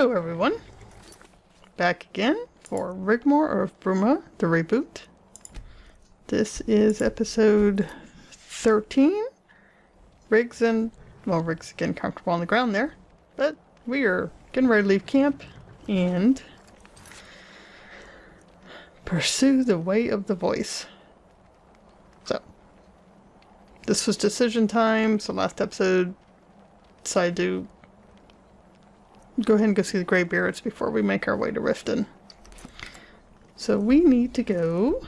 Hello everyone, back again for Rigmor of Bruma, the reboot. This is episode 13. Rig's getting comfortable on the ground there, but we are getting ready to leave camp and pursue the way of the voice. So, this was decision time, so last episode decided to go ahead and go see the Greybeards before we make our way to Riften. So we need to go...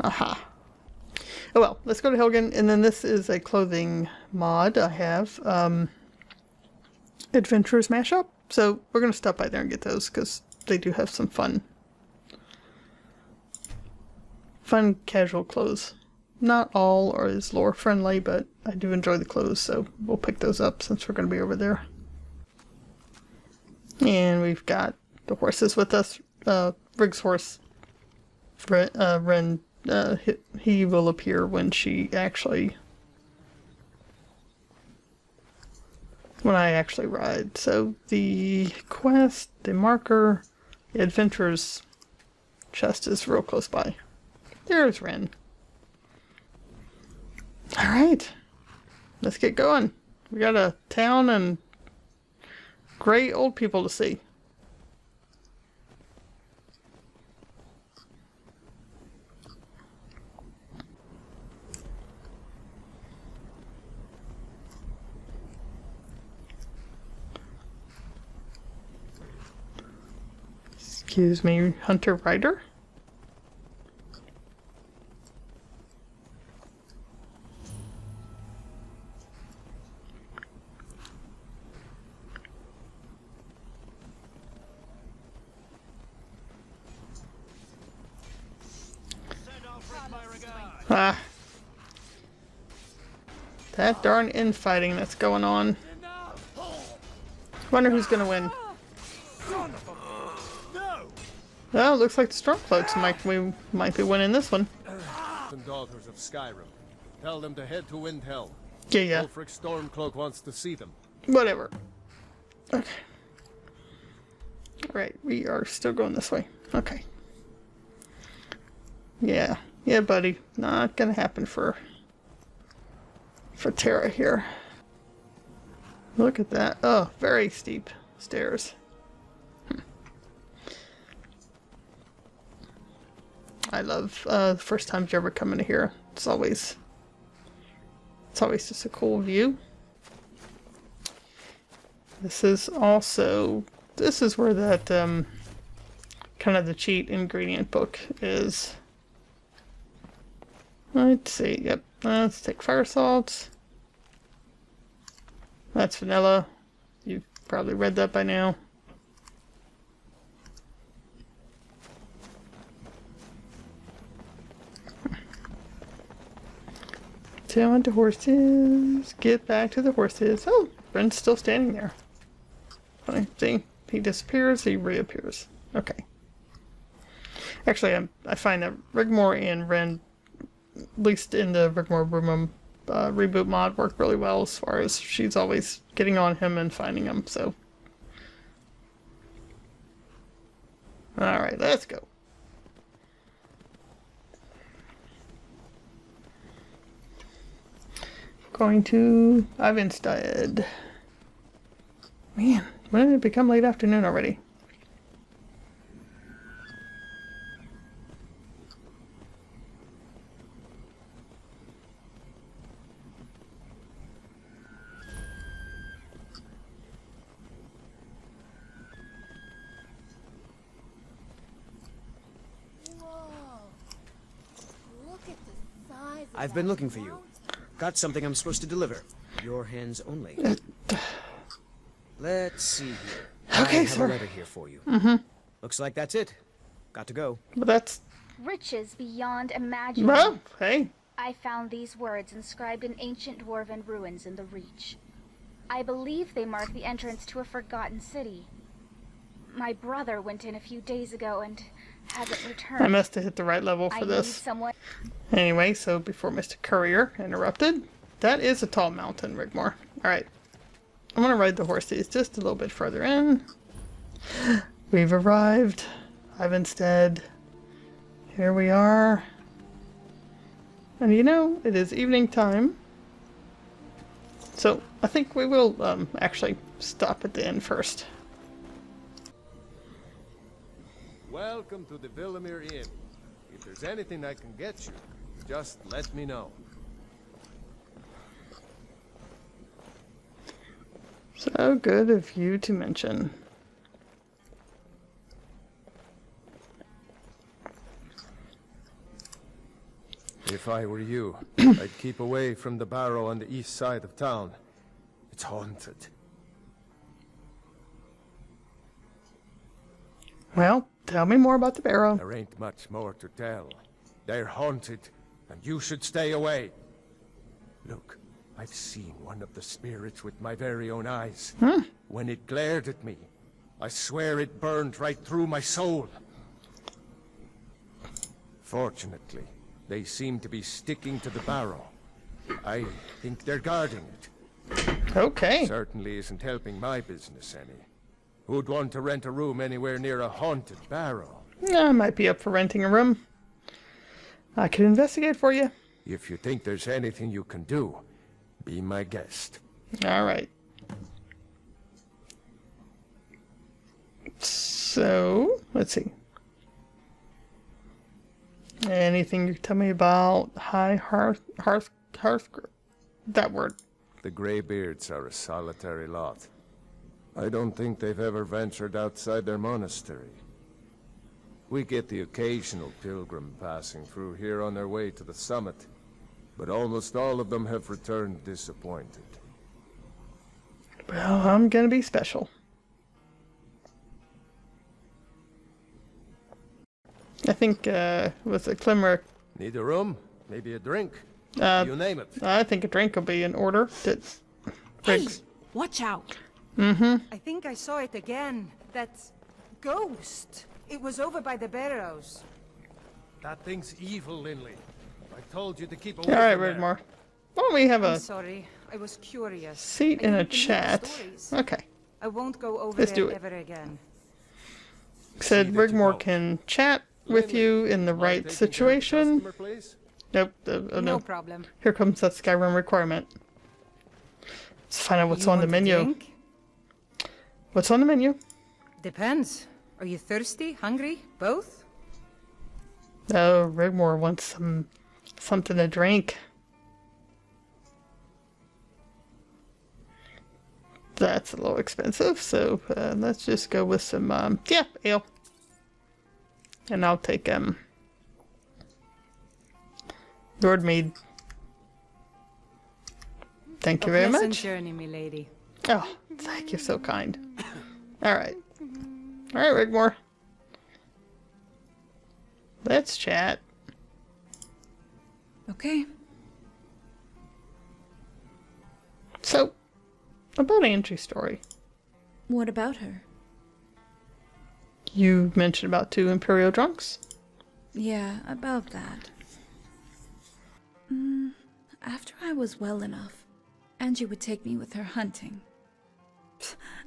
Aha. Oh well, let's go to Helgen, and then this is a clothing mod I have. Adventurers Mashup. So we're going to stop by there and get those, because they do have some fun casual clothes. Not all are as lore friendly, but I do enjoy the clothes, so we'll pick those up since we're going to be over there. And we've got the horses with us. Rig's horse, Ren, he will appear when I actually ride. So the quest, the marker, the adventurer's chest is real close by. There's Ren. Alright, let's get going. We got a town and great old people to see. Excuse me, Hunter Rider? Ah. That darn infighting that's going on. Wonder who's gonna win. Well, looks like the Stormcloaks might be winning this one. And daughters of Skyrim. Tell them to head to Windhelm. Yeah. Ulfric Stormcloak wants to see them. Whatever. Okay. Alright, we are still going this way. Okay. Yeah, buddy. Not gonna happen for Terra here. Look at that. Oh, very steep stairs. I love the first time you ever come into here. It's always just a cool view. This is where that kind of the cheat ingredient book is. Let's see. Yep. Let's take fire salts. That's vanilla. You've probably read that by now. Down to horses. Get back to the horses. Oh, Ren's still standing there. Funny. See? He disappears, he reappears. Okay. Actually, I find that Rigmor and Ren, at least in the Rigmor of Bruma reboot mod, work really well as far as she's always getting on him and finding him, so. Alright, let's go. Going to Ivanstead. Man, when did it become late afternoon already? I've been looking for you. Got something I'm supposed to deliver. Your hands only. Let's see here. Okay, I have sir. a letter here for you. Looks like that's it. Got to go. But that's... Riches beyond imagining. Well, hey. I found these words inscribed in ancient dwarven ruins in the Reach. I believe they mark the entrance to a forgotten city. My brother went in a few days ago and hasn't returned. I must have hit the right level for this. Someone... Anyway, so before Mr. Courier interrupted, that is a tall mountain, Rigmor. Alright. I'm gonna ride the horses just a little bit further in. We've arrived. Ivan's dead. Here we are. And you know, it is evening time. So I think we will actually stop at the inn first. Welcome to the Villamere Inn. If there's anything I can get you, just let me know. So good of you to mention. If I were you, I'd keep away from the barrow on the east side of town. It's haunted. Well, tell me more about the barrow. There ain't much more to tell. They're haunted, and you should stay away. Look, I've seen one of the spirits with my very own eyes. When it glared at me, I swear it burned right through my soul. Fortunately, they seem to be sticking to the barrow. I think they're guarding it. Okay. Certainly isn't helping my business any. Who'd want to rent a room anywhere near a haunted barrow? Yeah, I might be up for renting a room. I could investigate for you. If you think there's anything you can do, be my guest. All right. So, let's see. Anything you can tell me about High Hrothgar? That word. The Greybeards are a solitary lot. I don't think they've ever ventured outside their monastery. We get the occasional pilgrim passing through here on their way to the summit, but almost all of them have returned disappointed. Well, I'm gonna be special. I think, with the Climmer, Need a room? Maybe a drink? You name it. I think a drink will be in order. Hey, watch out. I think I saw it again. That ghost. It was over by the barrows. That thing's evil, Linley. I told you to keep away All right, from there. Rigmor. Why don't we have I'm a sorry. I was curious. seat I in a didn't believe the chat? stories. Okay. I won't go over Let's there do it. ever again. Said See that you Rigmor don't. can chat with you in the Mind right taking care of the situation. customer, please? Nope. No No. problem. Here comes that Skyrim requirement. Let's find out what's You on the want a menu. drink? What's on the menu? Depends. Are you thirsty? Hungry? Both? Oh, Rigmor wants something to drink. That's a little expensive, so let's just go with some ale. And I'll take Lord Mead. Thank you very Pleasant much. journey, milady. Oh, thank you, so kind. All right, Rigmor. Let's chat. Okay. So, about Angie's story. What about her? You mentioned about 2 Imperial drunks. Yeah, about that. After I was well enough, Angie would take me with her hunting.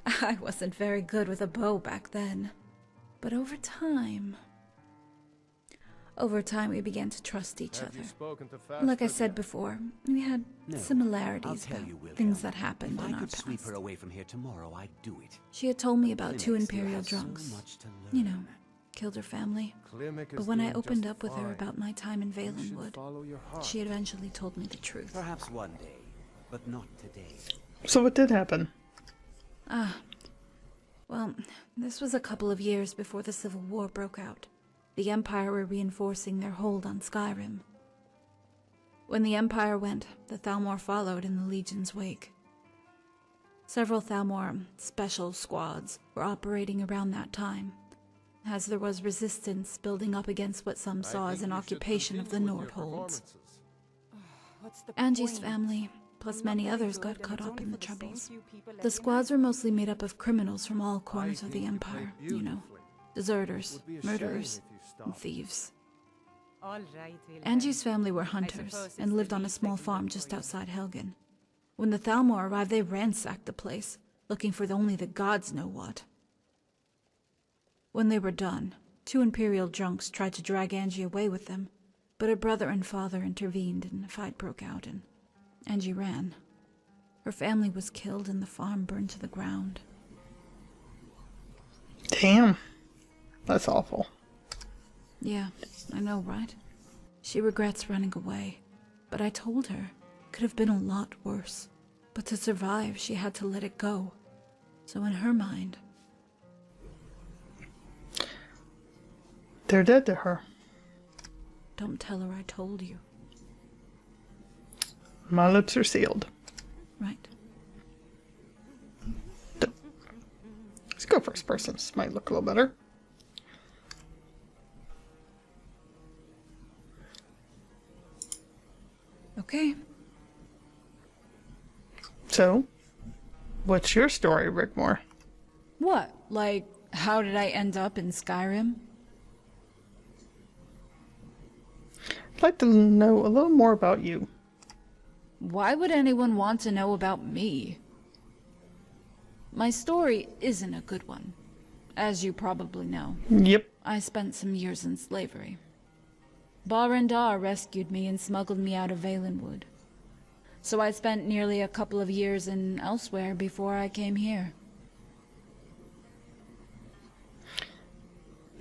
I wasn't very good with a bow back then. But over time we began to trust each Have other. you spoken to Faster Like I said yet? before, we had No, similarities I'll tell about you, William. things that happened If in I our could sweep past. her away from here tomorrow, I'd do it. She had told me about 2 Klimek still Imperial has so drunks. much to You learn. know, killed her family. Klimek is But when I doing opened just up with her fine. about my time in You should Valenwood, follow your heart. she eventually told me the truth. Perhaps one day, but not today. So what did happen? Well, this was a couple of years before the Civil War broke out. The Empire were reinforcing their hold on Skyrim. When the Empire went, the Thalmor followed in the Legion's wake. Several Thalmor special squads were operating around that time, as there was resistance building up against what some I saw as think an you should occupation of the continue with Nord your holds. performances. What's the Angie's point? family, plus I'm many not very others, good, got and caught it's up only in the for the same troubles. few people The every squads night. were mostly made up of criminals from all corners I of the think you played Empire, you know. beautifully. Deserters, Would be a shame murderers, if you and stopped. thieves. All right, Wilhelm. Angie's family were hunters suppose it's and the lived on a least I small can do farm for just you. outside Helgen. When the Thalmor arrived, they ransacked the place, looking for only the gods know what. When they were done, 2 Imperial drunks tried to drag Angie away with them, but her brother and father intervened and a fight broke out and Angie ran. Her family was killed and the farm burned to the ground. Damn. That's awful. Yeah, I know, right? She regrets running away, but I told her it could have been a lot worse. But to survive, she had to let it go. So in her mind... They're dead to her. Don't tell her I told you. My lips are sealed. Right. Let's go first person. This might look a little better. Okay. So, what's your story, Rigmor? What? Like, how did I end up in Skyrim? I'd like to know a little more about you. Why would anyone want to know about me? My story isn't a good one, as you probably know. Yep. I spent some years in slavery. Barandar rescued me and smuggled me out of Valenwood. So I spent nearly a couple of years in elsewhere before I came here.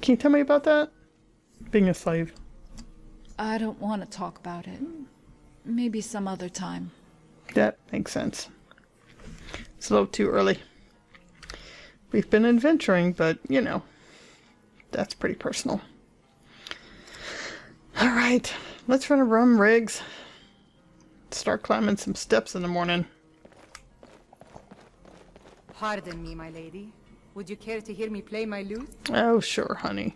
Can you tell me about that? Being a slave. I don't want to talk about it. Maybe some other time. That makes sense. It's a little too early. We've been adventuring, but, you know, that's pretty personal. Alright, let's run a rum, Riggs. Start climbing some steps in the morning. Pardon me, my lady. Would you care to hear me play my lute? Oh, sure, honey.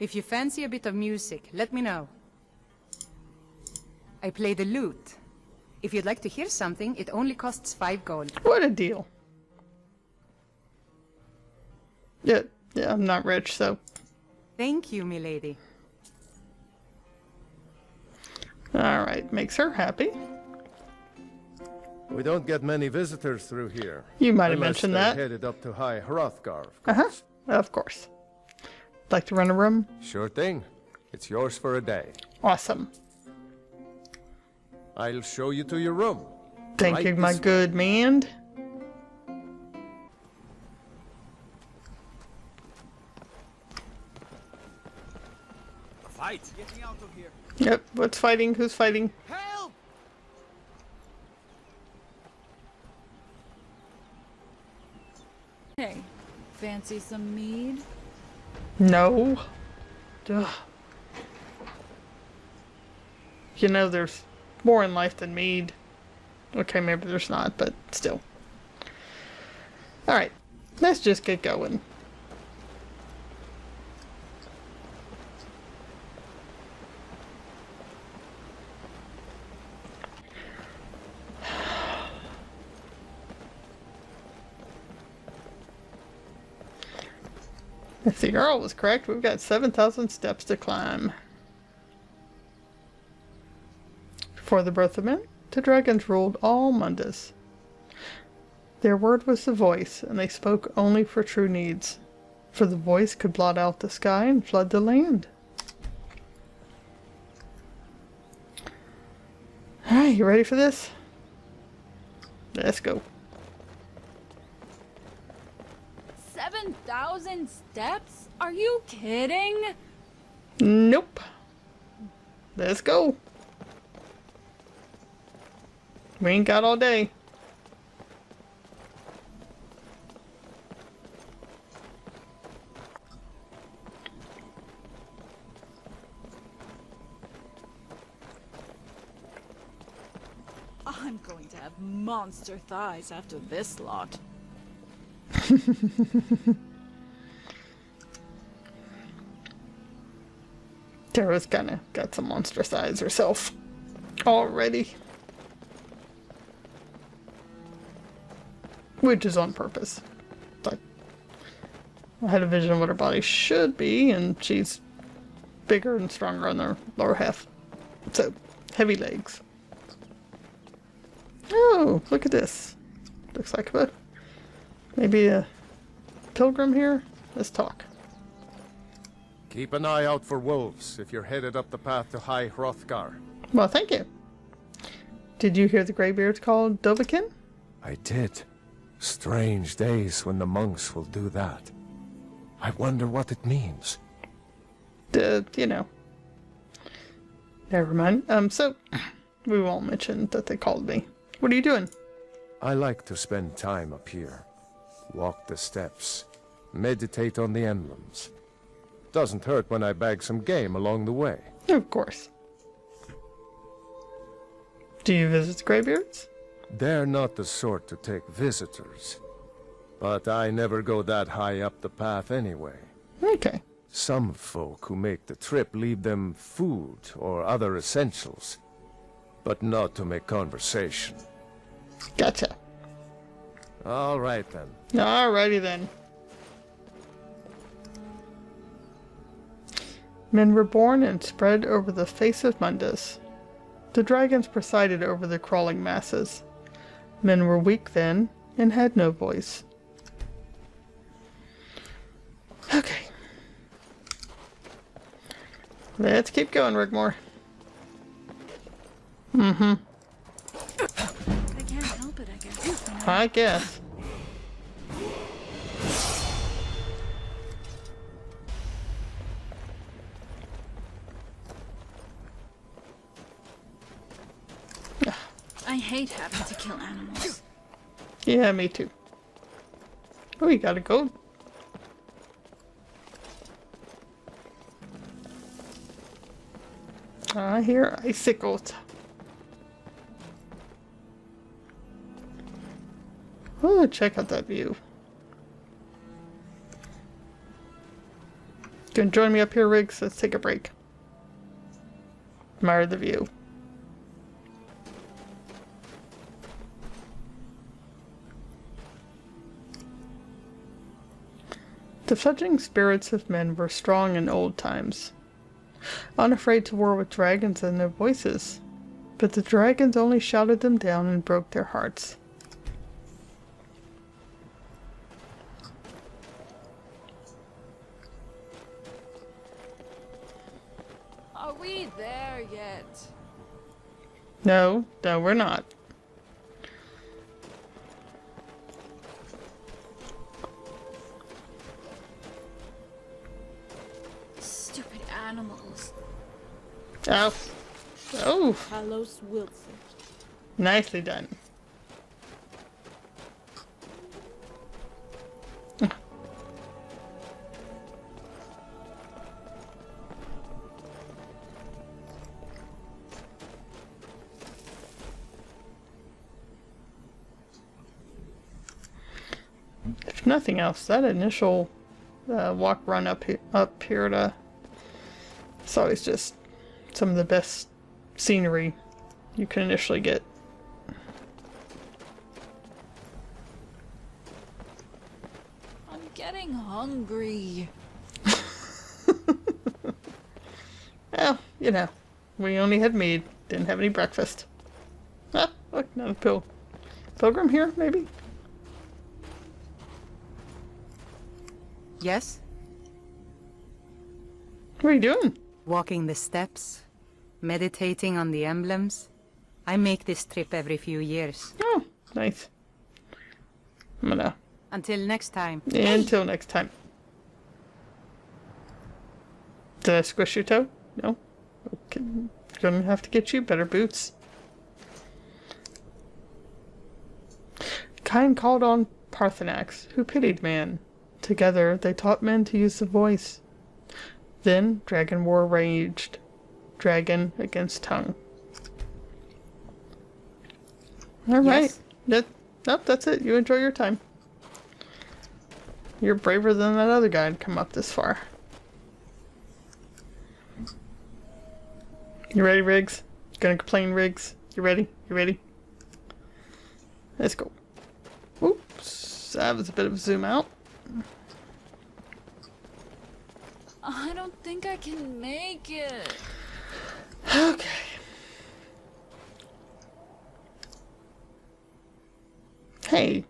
If you fancy a bit of music, let me know. I play the lute. If you'd like to hear something, it only costs 5 gold. What a deal. Yeah, I'm not rich, so... Thank you, milady. Alright, makes her happy. We don't get many visitors through here. You might have unless mentioned they're that. headed up to High Hrothgar, of Uh-huh, course. of course. Like to run a room? Sure thing. It's yours for a day. Awesome. I'll show you to your room. Thank Right you, my this way. good man. A fight! Get me out of here! Yep, what's fighting? Who's fighting? Help! Hey, fancy some mead? No. Ugh. You know, there's more in life than mead. Okay, maybe there's not, but still. Alright, let's just get going. If the Earl was correct, we've got 7,000 steps to climb. Before the birth of men, the dragons ruled all Mundus. Their word was the voice, and they spoke only for true needs. For the voice could blot out the sky and flood the land. Alright, you ready for this? Let's go. 7,000 steps? Are you kidding? Nope. Let's go. We ain't got all day. I'm going to have monster thighs after this lot. Tara's kinda got some monstrous eyes herself already. Which is on purpose. Like, I had a vision of what her body should be, and she's bigger and stronger on the lower half. So, heavy legs. Oh, look at this. Looks like maybe a pilgrim here. Let's talk. Keep an eye out for wolves if you're headed up the path to High Hrothgar. Well, thank you. Did you hear the Greybeards called Dovahkiin? I did. Strange days when the monks will do that. I wonder what it means. You know. Never mind. So, we won't mention that they called me. What are you doing? I like to spend time up here. Walk the steps. Meditate on the emblems. Doesn't hurt when I bag some game along the way. Of course. Do you visit the Greybeards? They're not the sort to take visitors. But I never go that high up the path anyway. Okay. Some folk who make the trip leave them food or other essentials, but not to make conversation. Gotcha. All right then. Alrighty then. Men were born and spread over the face of Mundus. The dragons presided over the crawling masses. Men were weak then and had no voice. Okay. Let's keep going, Rigmor. Mm-hmm. I can't help it, I guess. I guess. I hate having to kill animals. Yeah, me too. Oh, you gotta go. I hear icicles. Oh, check out that view. Gonna join me up here, Riggs? Let's take a break. Admire the view. The fledgling spirits of men were strong in old times, unafraid to war with dragons and their voices, but the dragons only shouted them down and broke their hearts. Are we there yet? No, we're not. Stupid animals. Oh. Oh. Carlos Wilson. Nicely done. If nothing else, that initial walk run up here to it's always just some of the best scenery you can initially get. I'm getting hungry. Well, you know, we only had mead, didn't have any breakfast. Ah, look, another pilgrim here, maybe? Yes? What are you doing? Walking the steps, meditating on the emblems. I make this trip every few years. Oh, nice. I'm gonna... Until next time. Until next time. Did I squish your toe? No? Okay. Gonna have to get you better boots. Kind called on Parthenax, who pitied man. Together, they taught men to use the voice. Then, dragon war raged. Dragon against tongue. Alright. Yes. Nope, that's it. You enjoy your time. You're braver than that other guy to come up this far. You ready, Riggs? Gonna complain, Riggs? You ready? You ready? Let's go. Oops. That was a bit of a zoom out. I don't think I can make it. Okay. Hey.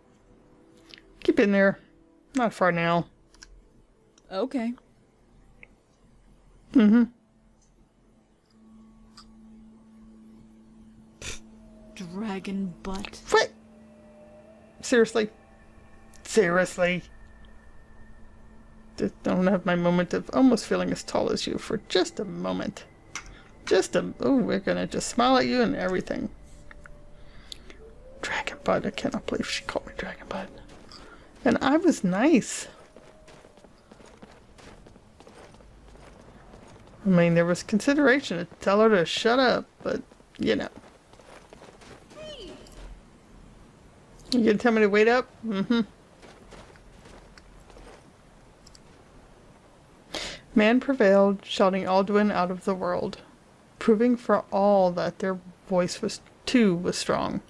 Keep in there. Not far now. Okay. Mm-hmm. Dragon butt. What? Seriously? Seriously? Just don't have my moment of almost feeling as tall as you for just a moment. Oh, we're gonna just smile at you and everything. Dragon butt. I cannot believe she called me dragon butt. And I was nice. I mean, there was consideration to tell her to shut up, but, you know. You gonna tell me to wait up? Mm-hmm. Man prevailed, shouting Alduin out of the world, proving for all that their voice was strong,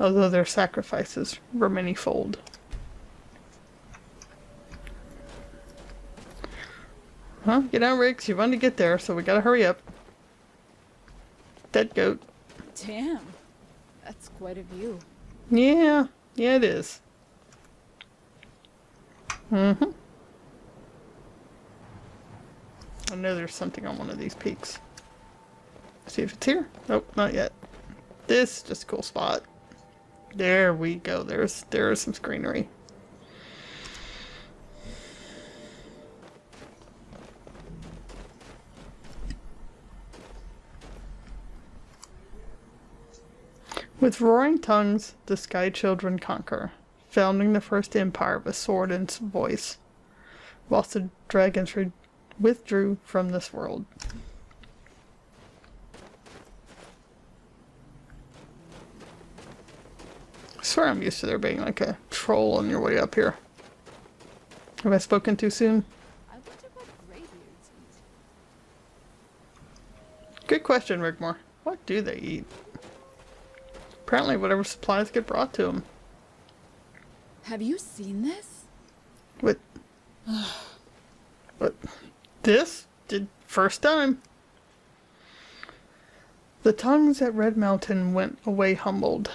although their sacrifices were manyfold. Huh? Get out, Riggs. You want to get there, so we gotta hurry up. Dead goat. Damn. That's quite a view. Yeah. Yeah, it is. Mm-hmm. I know there's something on one of these peaks. See if it's here. Nope, not yet. This is just a cool spot. There we go. There's some greenery. With roaring tongues, the Sky Children conquer, founding the first empire with sword and voice, whilst the dragons withdrew from this world. I swear I'm used to there being like a troll on your way up here. Have I spoken too soon? I wonder what Greybeards eat. Good question, Rigmor. What do they eat? Apparently whatever supplies get brought to them. Have you seen this? What? What? This? Did first time. The tongues at Red Mountain went away humbled.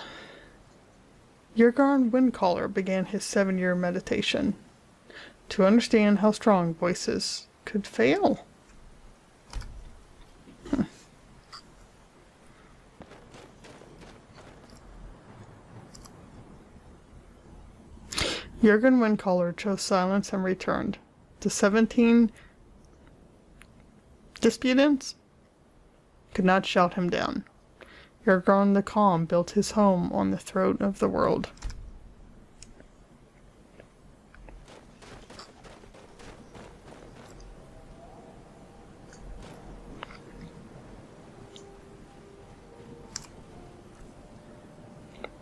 Yurgarn Windcaller began his 7-year meditation to understand how strong voices could fail. Jurgen Windcaller chose silence and returned. The 17 disputants could not shout him down. Jurgen the Calm built his home on the throat of the world.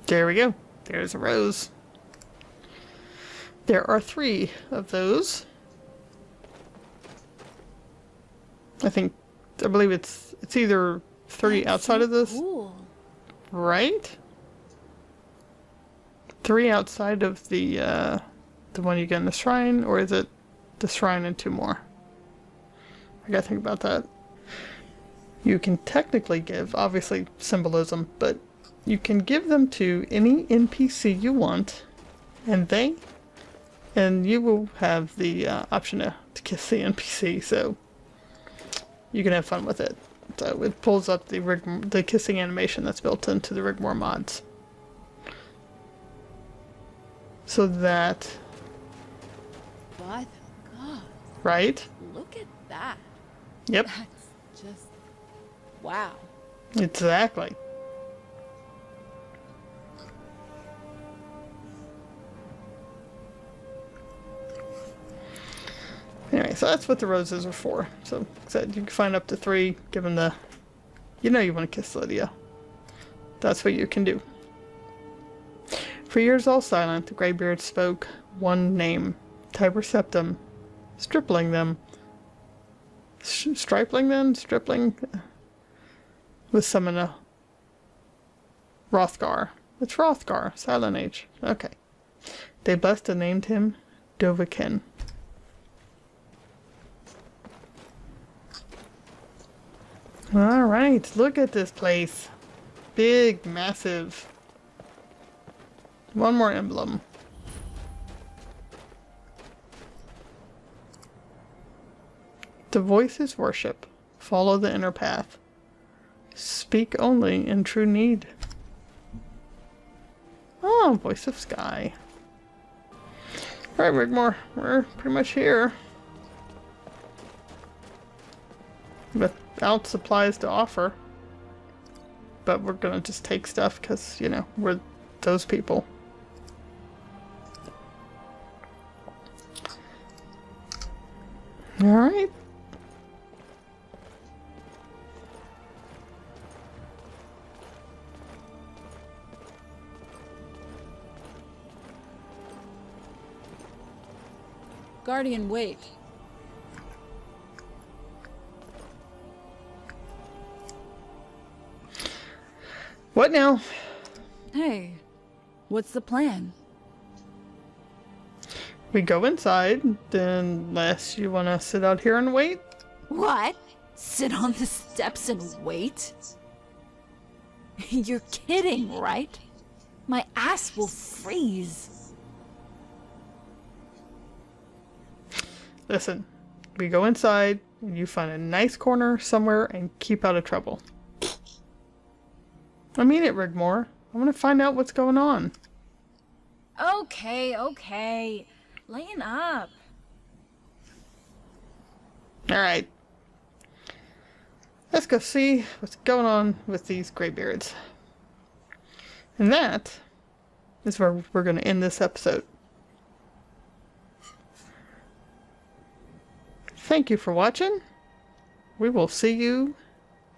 There we go. There's a rose. There are 3 of those. I believe it's either 3 That's outside so of this. Cool. Right? 3 outside of the one you get in the shrine, or is it the shrine and 2 more? I gotta think about that. You can technically give, obviously symbolism, but you can give them to any NPC you want, and you will have the option to kiss the NPC, so you can have fun with it. So it pulls up the kissing animation that's built into the Rigmor mods. So that... By the god. Right? Look at that. Yep. That's just... wow. Exactly. Anyway, so that's what the roses are for. So, like I said, you can find up to 3, give them the... You know you want to kiss Lydia. That's what you can do. For years all silent, the Greybeards spoke one name. Tiber Septum. Stripling them. Stripling them? Stripling? With summon Hrothgar. It's Hrothgar. Silent Age. Okay. They blessed and named him Dovahkiin. Alright, look at this place. Big, massive. One more emblem. The voice is worship. Follow the inner path. Speak only in true need. Oh, voice of sky. Alright, Rigmor, we're pretty much here. Without supplies to offer. But we're gonna just take stuff because, you know, we're those people. Alright. Guardian, wait. What now? Hey, what's the plan? We go inside, then unless you want to sit out here and wait. What? Sit on the steps and wait? You're kidding, right? My ass will freeze. Listen, we go inside, and you find a nice corner somewhere and keep out of trouble. I mean it, Rigmor. I want to find out what's going on. Okay. Lighten up. Alright. Let's go see what's going on with these graybeards. And that is where we're going to end this episode. Thank you for watching. We will see you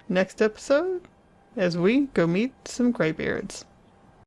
next episode as we go meet some graybeards.